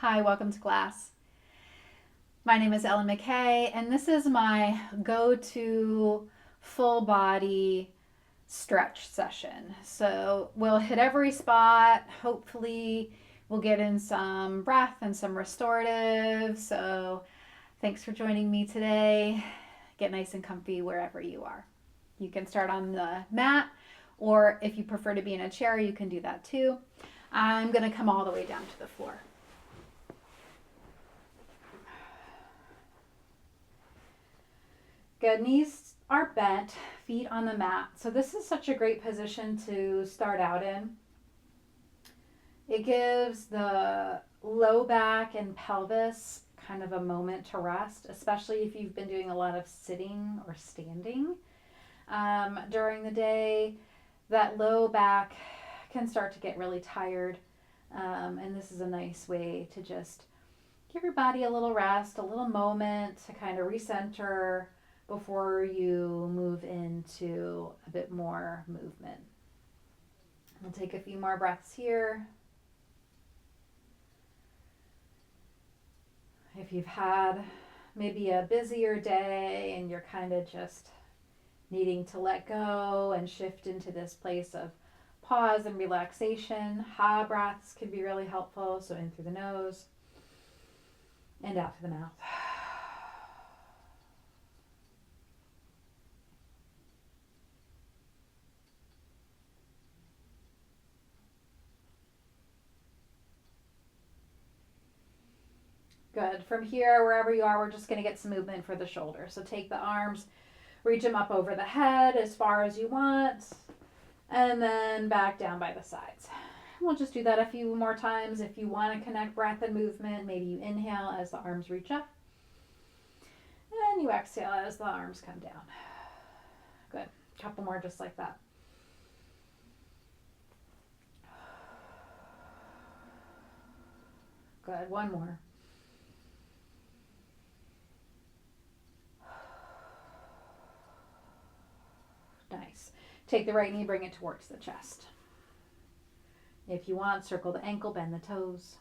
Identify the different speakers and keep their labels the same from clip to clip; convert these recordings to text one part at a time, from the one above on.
Speaker 1: Hi, welcome to class. My name is Ellen McKay, and this is my go-to full body stretch session. So we'll hit every spot. Hopefully, we'll get in some breath and some restorative. So thanks for joining me today. Get nice and comfy wherever you are. You can start on the mat, or if you prefer to be in a chair, you can do that too. I'm going to come all the way down to the floor. Good. Knees are bent, feet on the mat. So this is such a great position to start out in. It gives the low back and pelvis kind of a moment to rest, especially if you've been doing a lot of sitting or standing during the day. That low back can start to get really tired, and this is a nice way to just give your body a little rest, a little moment to kind of recenter before you move into a bit more movement. We'll take a few more breaths here. If you've had maybe a busier day and you're kind of just needing to let go and shift into this place of pause and relaxation, ha breaths can be really helpful. So in through the nose and out through the mouth. Good. From here, wherever you are, we're just going to get some movement for the shoulders. So take the arms, reach them up over the head as far as you want, and then back down by the sides. We'll just do that a few more times. If you want to connect breath and movement, maybe you inhale as the arms reach up, and you exhale as the arms come down. Good. A couple more just like that. Good. One more. Nice. Take the right knee, bring it towards the chest. If you want, circle the ankle, bend the toes.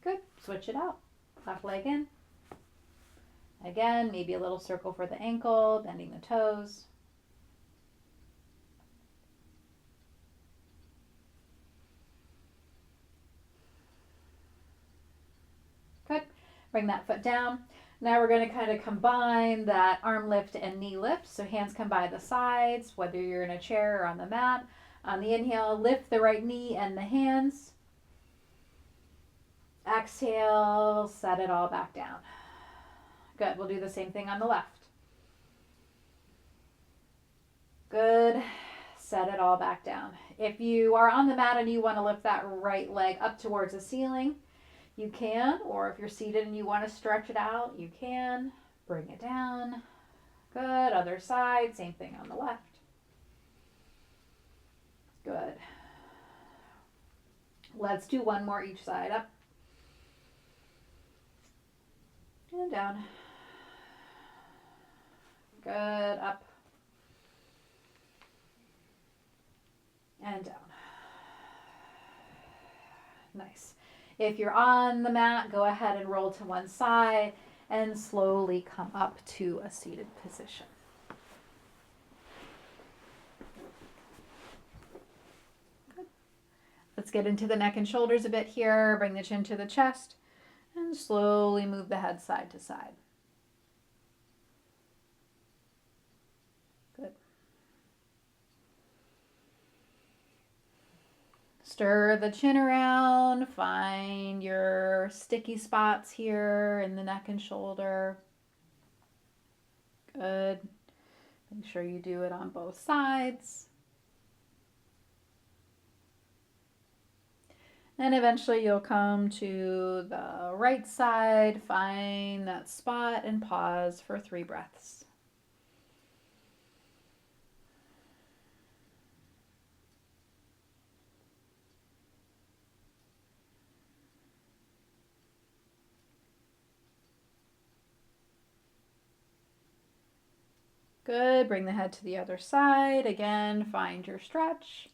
Speaker 1: Good. Switch it out. Left leg in. Again, maybe a little circle for the ankle, bending the toes. Good. Bring that foot down. Now we're going to kind of combine that arm lift and knee lift. So hands come by the sides, whether you're in a chair or on the mat. On the inhale, lift the right knee and the hands. Exhale, set it all back down. Good. We'll do the same thing on the left. Good. Set it all back down. If you are on the mat and you want to lift that right leg up towards the ceiling, you can, or if you're seated and you want to stretch it out, you can. Bring it down. Good. Other side, same thing on the left. Good. Let's do one more each side. Up and down. Good. Up and down. Nice. If you're on the mat, go ahead and roll to one side and slowly come up to a seated position. Good. Let's get into the neck and shoulders a bit here. Bring the chin to the chest and slowly move the head side to side. Good. Stir the chin around, find your sticky spots here in the neck and shoulder. Good. Make sure you do it on both sides. And eventually you'll come to the right side, find that spot and pause for 3 breaths. Good. Bring the head to the other side. Again, find your stretch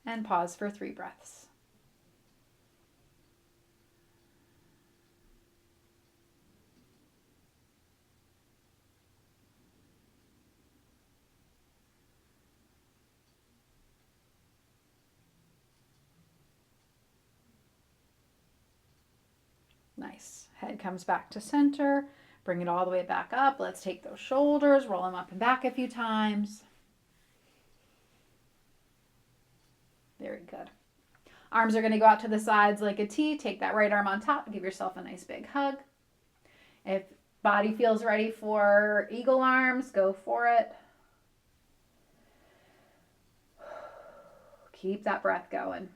Speaker 1: and pause for 3 breaths. Nice. Head comes back to center. Bring it all the way back up. Let's take those shoulders, roll them up and back a few times. Very good. Arms are going to go out to the sides like a T. Take that right arm on top. Give yourself a nice big hug. If body feels ready for eagle arms, go for it. Keep that breath going.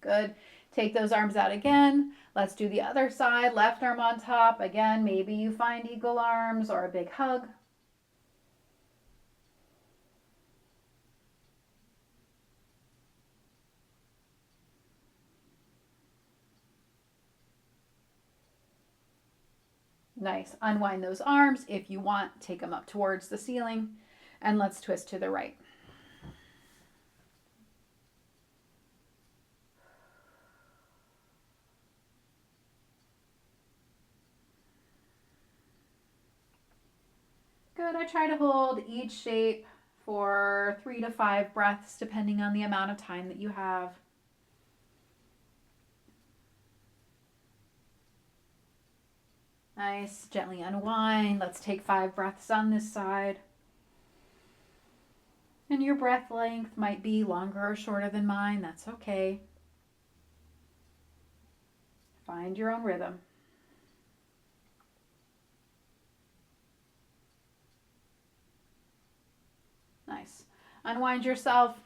Speaker 1: Good. Take those arms out again. Let's do the other side. Left arm on top. Again, maybe you find eagle arms or a big hug. Nice. Unwind those arms. If you want, take them up towards the ceiling. And let's twist to the right. Good. I try to hold each shape for 3 to 5 breaths, depending on the amount of time that you have. Nice. Gently unwind. Let's take 5 breaths on this side. And your breath length might be longer or shorter than mine. That's okay. Find your own rhythm. Nice. Unwind yourself.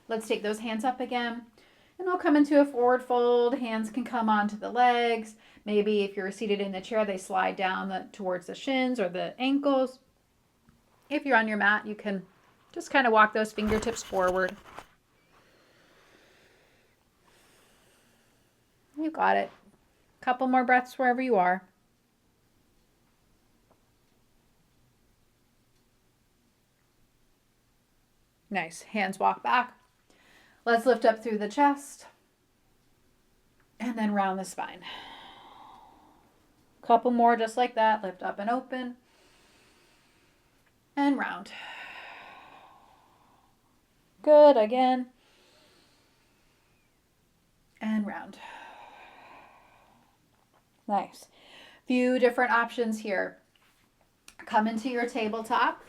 Speaker 1: Let's take those hands up again. And we'll come into a forward fold. Hands can come onto the legs. Maybe if you're seated in the chair, they slide down towards the shins or the ankles. If you're on your mat, you can just kind of walk those fingertips forward. You got it. Couple more breaths wherever you are. Nice. Hands walk back. Let's lift up through the chest and then round the spine. Couple more just like that. Lift up and open and round. Good. Again. And round. Nice. Few different options here. Come into your tabletop.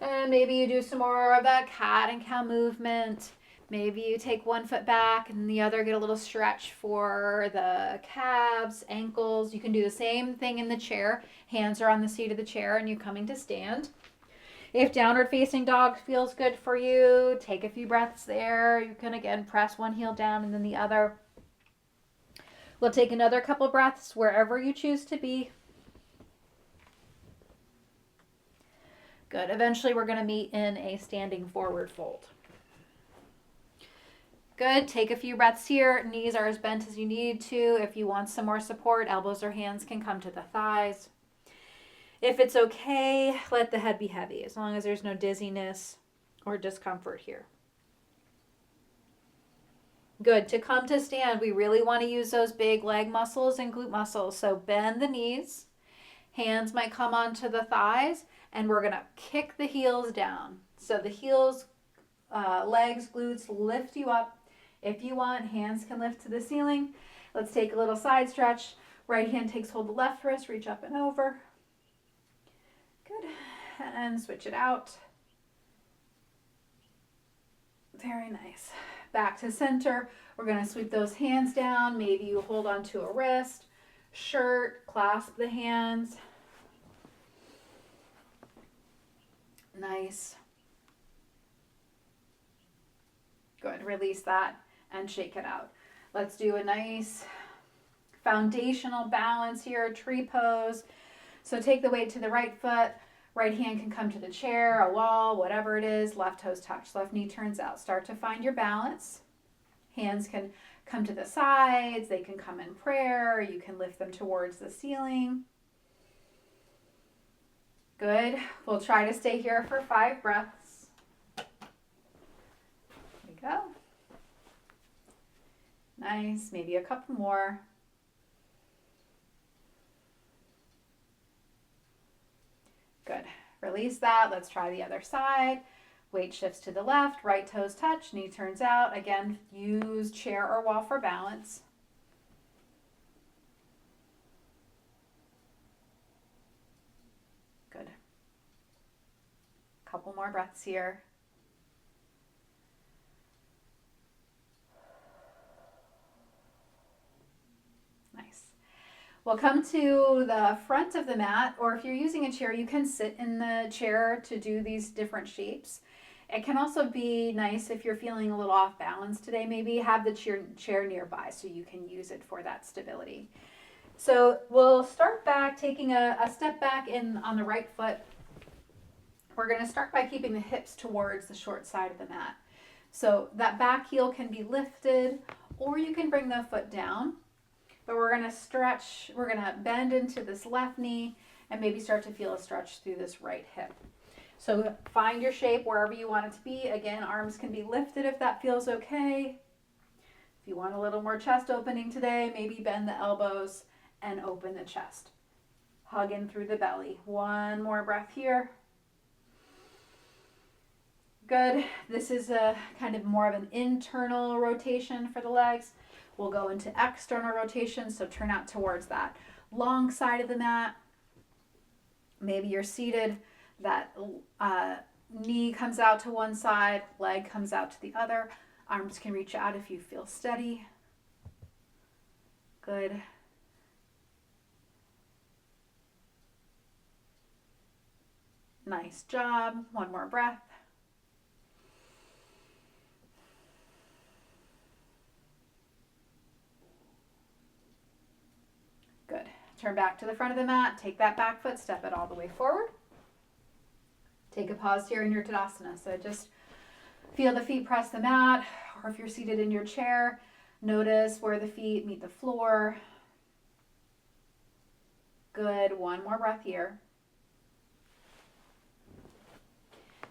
Speaker 1: And maybe you do some more of that cat and cow movement. Maybe you take one foot back and the other, get a little stretch for the calves, ankles. You can do the same thing in the chair. Hands are on the seat of the chair and you're coming to stand. If downward facing dog feels good for you, take a few breaths there. You can again press one heel down and then the other. We'll take another couple breaths wherever you choose to be. Good. Eventually we're going to meet in a standing forward fold. Good. Take a few breaths here. Knees are as bent as you need to. If you want some more support, elbows or hands can come to the thighs. If it's okay, let the head be heavy, as long as there's no dizziness or discomfort here. Good. To come to stand, we really want to use those big leg muscles and glute muscles. So bend the knees. Hands might come onto the thighs, and we're going to kick the heels down. So the heels, legs, glutes lift you up. If you want, hands can lift to the ceiling. Let's take a little side stretch. Right hand takes hold of the left wrist, reach up and over. Good. And switch it out. Very nice. Back to center. We're going to sweep those hands down. Maybe you hold onto a wrist, shirt, clasp the hands. Nice. Good. Release that and shake it out. Let's do a nice foundational balance here, tree pose. So take the weight to the right foot. Right hand can come to the chair, a wall, whatever it is. Left toes touch. Left knee turns out. Start to find your balance. Hands can come to the sides. They can come in prayer. You can lift them towards the ceiling. Good. We'll try to stay here for 5 breaths. There we go. Nice. Maybe a couple more. Good. Release that. Let's try the other side. Weight shifts to the left. Right toes touch. Knee turns out. Again, use chair or wall for balance. Good. Couple more breaths here. Nice. We'll come to the front of the mat, or if you're using a chair, you can sit in the chair to do these different shapes. It can also be nice if you're feeling a little off balance today, maybe have the chair nearby so you can use it for that stability. So we'll start back taking a step back in on the right foot. We're going to start by keeping the hips towards the short side of the mat. So that back heel can be lifted, or you can bring the foot down. But we're going to stretch, we're going to bend into this left knee and maybe start to feel a stretch through this right hip. So find your shape wherever you want it to be. Again, arms can be lifted if that feels okay. If you want a little more chest opening today, maybe bend the elbows and open the chest. Hug in through the belly. One more breath here. Good. This is a kind of more of an internal rotation for the legs. We'll go into external rotation, so turn out towards that long side of the mat. Maybe you're seated, that knee comes out to one side, leg comes out to the other. Arms can reach out if you feel steady. Good. Nice job. One more breath. Good. Turn back to the front of the mat. Take that back foot, step it all the way forward. Take a pause here in your Tadasana. So just feel the feet press the mat, or if you're seated in your chair, notice where the feet meet the floor. Good. One more breath here.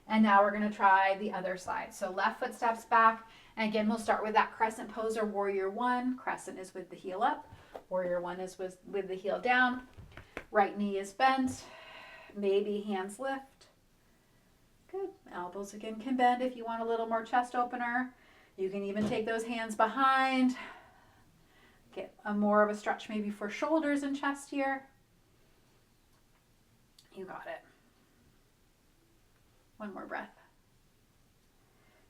Speaker 1: And now we're going to try the other side. So left foot steps back. And again, we'll start with that crescent pose or warrior one. Crescent is with the heel up. Warrior one is with the heel down. Right knee is bent. Maybe hands lift. Good. Elbows again can bend if you want a little more chest opener. You can even take those hands behind. Get more of a stretch maybe for shoulders and chest here. You got it. One more breath.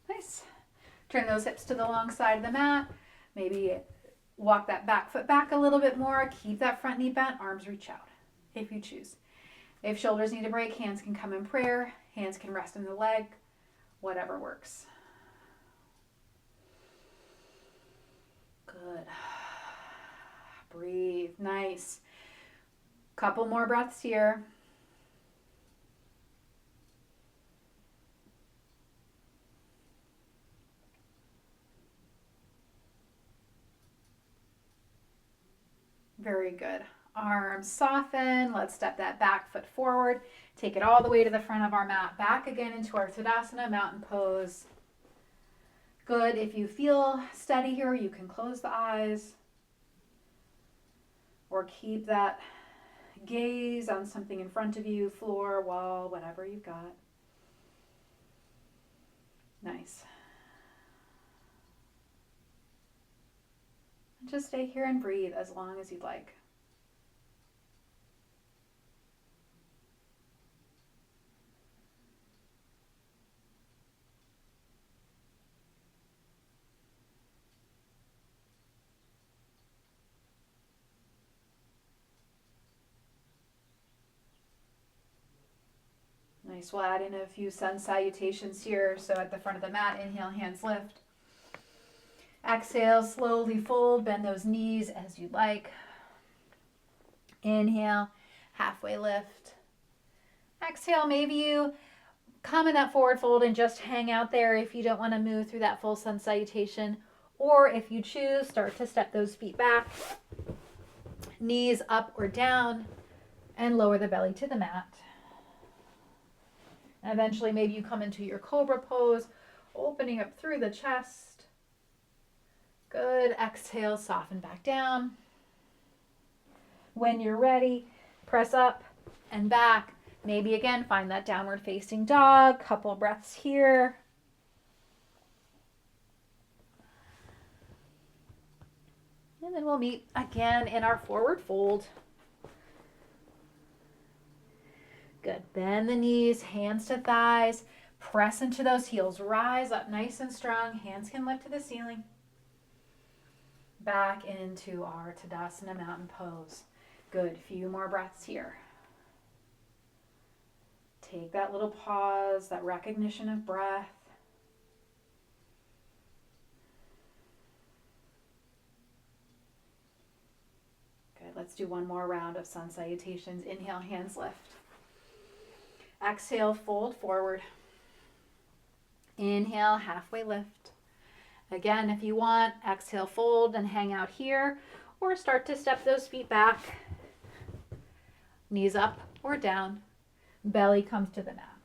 Speaker 1: Nice. Turn those hips to the long side of the mat. Maybe walk that back foot back a little bit more. Keep that front knee bent. Arms reach out if you choose. If shoulders need a break, hands can come in prayer. Hands can rest in the leg. Whatever works. Good. Breathe. Nice. Couple more breaths here. Very good. Arms soften. Let's step that back foot forward. Take it all the way to the front of our mat. Back again into our Tadasana, mountain pose. Good. If you feel steady here, you can close the eyes or keep that gaze on something in front of you, floor, wall, whatever you've got. Nice. Just stay here and breathe as long as you'd like. Nice. We'll add in a few sun salutations here. So at the front of the mat, inhale, hands lift. Exhale, slowly fold, bend those knees as you like. Inhale, halfway lift. Exhale, maybe you come in that forward fold and just hang out there if you don't want to move through that full sun salutation. Or if you choose, start to step those feet back, knees up or down, and lower the belly to the mat. And eventually maybe you come into your cobra pose, opening up through the chest. Good. Exhale, soften back down. When you're ready, press up and back. Maybe again, find that downward facing dog. Couple breaths here. And then we'll meet again in our forward fold. Good. Bend the knees, hands to thighs. Press into those heels. Rise up nice and strong. Hands can lift to the ceiling. Back into our Tadasana mountain pose. Good. Few more breaths here. Take that little pause, that recognition of breath. Good. Let's do one more round of sun salutations. Inhale, hands lift. Exhale, fold forward. Inhale, halfway lift. Again, if you want, exhale, fold and hang out here, or start to step those feet back. Knees up or down. Belly comes to the mat.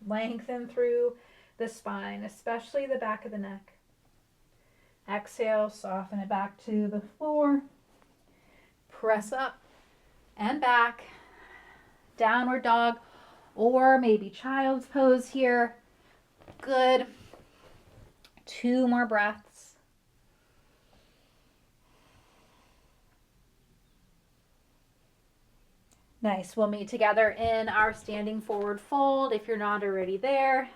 Speaker 1: Lengthen through the spine, especially the back of the neck. Exhale, soften it back to the floor. Press up and back. Downward dog or maybe child's pose here. Good. 2 more breaths. Nice. We'll meet together in our standing forward fold if you're not already there.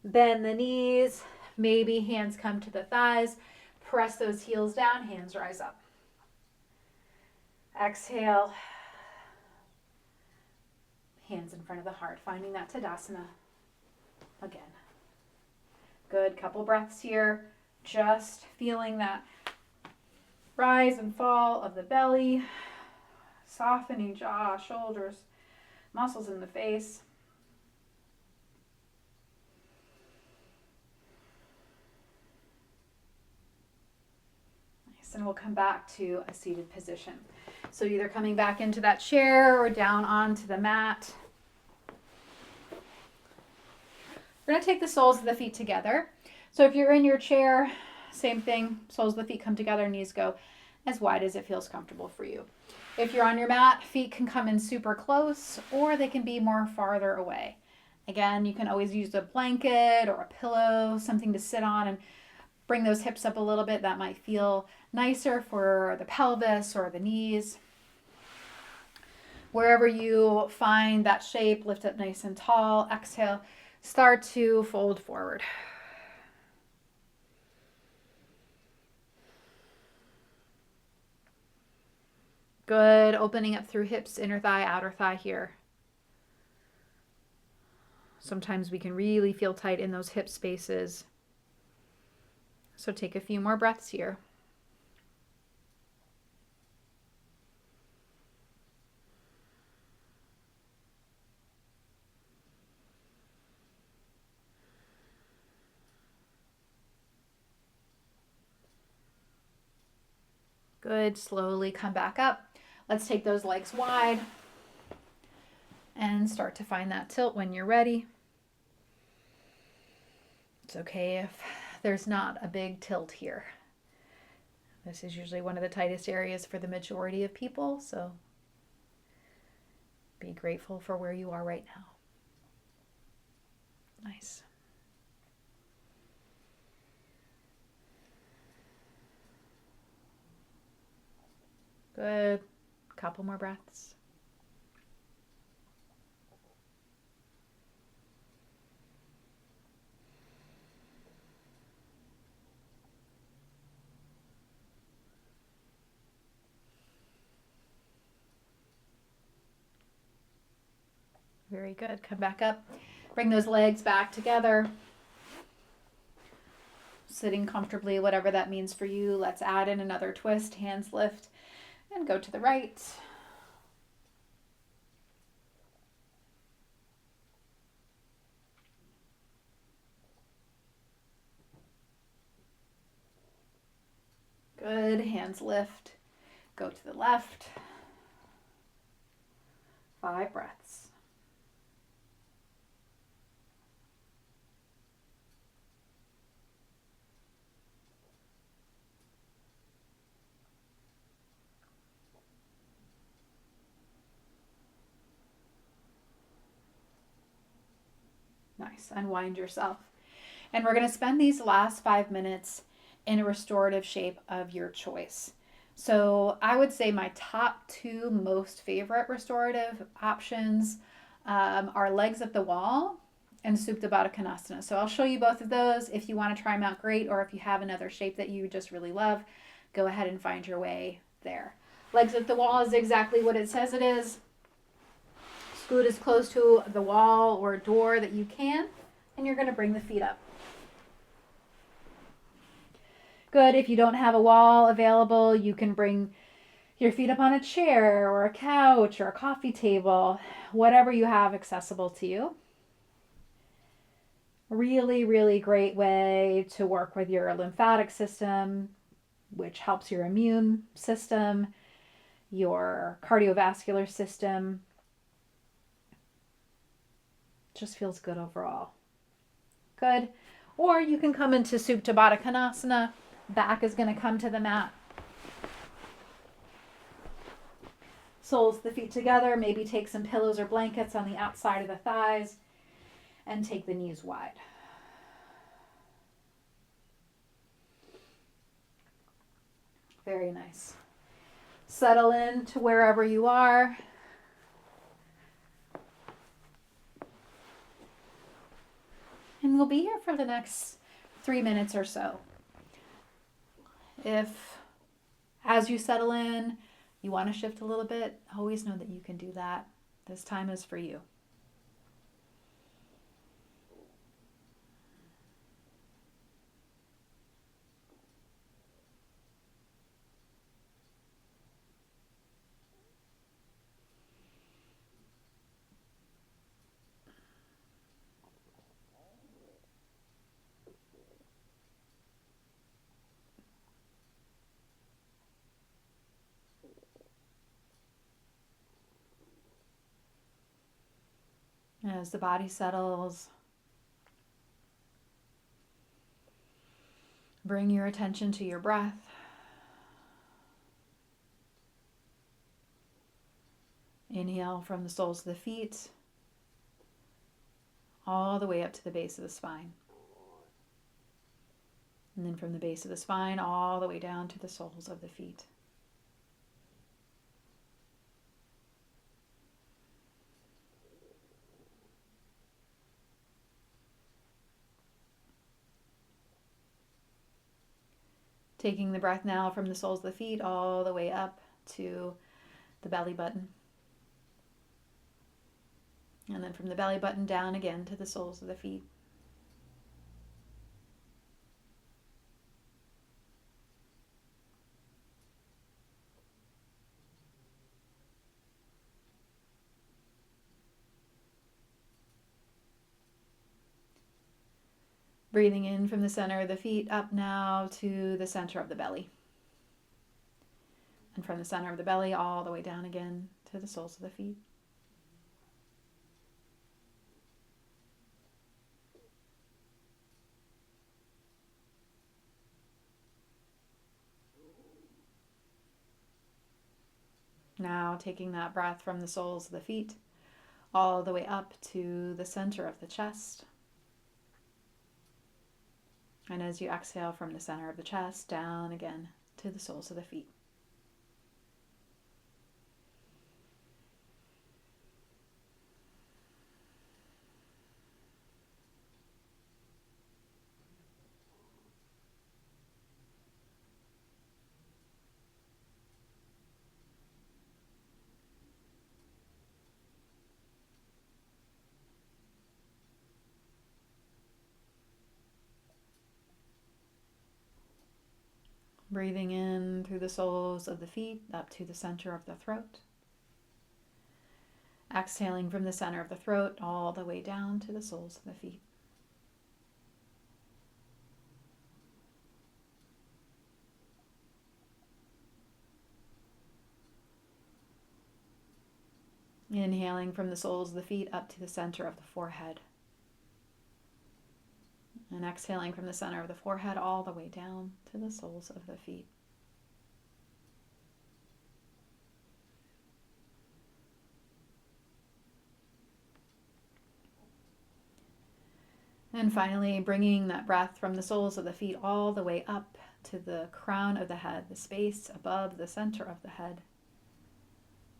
Speaker 1: Bend the knees. Maybe hands come to the thighs. Press those heels down. Hands rise up. Exhale. Hands in front of the heart. Finding that Tadasana again. Good. Couple breaths here. Just feeling that rise and fall of the belly. Softening jaw, shoulders, muscles in the face. Nice. And we'll come back to a seated position. So either coming back into that chair or down onto the mat. We're going to take the soles of the feet together. So if you're in your chair, same thing. Soles of the feet come together, knees go as wide as it feels comfortable for you. If you're on your mat, feet can come in super close or they can be more farther away. Again, you can always use a blanket or a pillow, something to sit on and bring those hips up a little bit. That might feel nicer for the pelvis or the knees. Wherever you find that shape, lift up nice and tall. Exhale, start to fold forward. Good. Opening up through hips, inner thigh, outer thigh here. Sometimes we can really feel tight in those hip spaces. So take a few more breaths here. Good. Slowly come back up. Let's take those legs wide and start to find that tilt when you're ready. It's okay if there's not a big tilt here. This is usually one of the tightest areas for the majority of people, so be grateful for where you are right now. Nice. Good. Couple more breaths. Very good. Come back up. Bring those legs back together. Sitting comfortably, whatever that means for you. Let's add in another twist. Hands lift and go to the right. Good. Hands lift. Go to the left. 5 breaths. Nice. Unwind yourself. And we're going to spend these last 5 minutes in a restorative shape of your choice. So I would say my top 2 most favorite restorative options are legs at the wall and Supta Baddha Konasana. So I'll show you both of those. If you want to try them out, great. Or if you have another shape that you just really love, go ahead and find your way there. Legs at the wall is exactly what it says it is. Scoot as close to the wall or door that you can, and you're going to bring the feet up. Good. If you don't have a wall available, you can bring your feet up on a chair or a couch or a coffee table, whatever you have accessible to you. Really, really great way to work with your lymphatic system, which helps your immune system, your cardiovascular system. Just feels good overall. Good. Or you can come into Supta Baddha Konasana. Back is going to come to the mat. Soles of the feet together. Maybe take some pillows or blankets on the outside of the thighs and take the knees wide. Very nice. Settle in to wherever you are. And we'll be here for the next 3 minutes or so. If, as you settle in, you want to shift a little bit, always know that you can do that. This time is for you. As the body settles, bring your attention to your breath. Inhale from the soles of the feet, all the way up to the base of the spine. And then from the base of the spine, all the way down to the soles of the feet. Taking the breath now from the soles of the feet all the way up to the belly button. And then from the belly button down again to the soles of the feet. Breathing in from the center of the feet up now to the center of the belly. And from the center of the belly all the way down again to the soles of the feet. Now taking that breath from the soles of the feet all the way up to the center of the chest. And as you exhale from the center of the chest, down again to the soles of the feet. Breathing in through the soles of the feet up to the center of the throat. Exhaling from the center of the throat all the way down to the soles of the feet. Inhaling from the soles of the feet up to the center of the forehead. And exhaling from the center of the forehead all the way down to the soles of the feet. And finally, bringing that breath from the soles of the feet all the way up to the crown of the head, the space above the center of the head.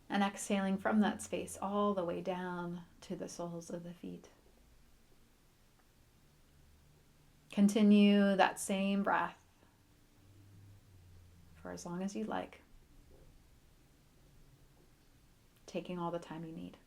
Speaker 1: And exhaling from that space all the way down to the soles of the feet. Continue that same breath for as long as you'd like, taking all the time you need.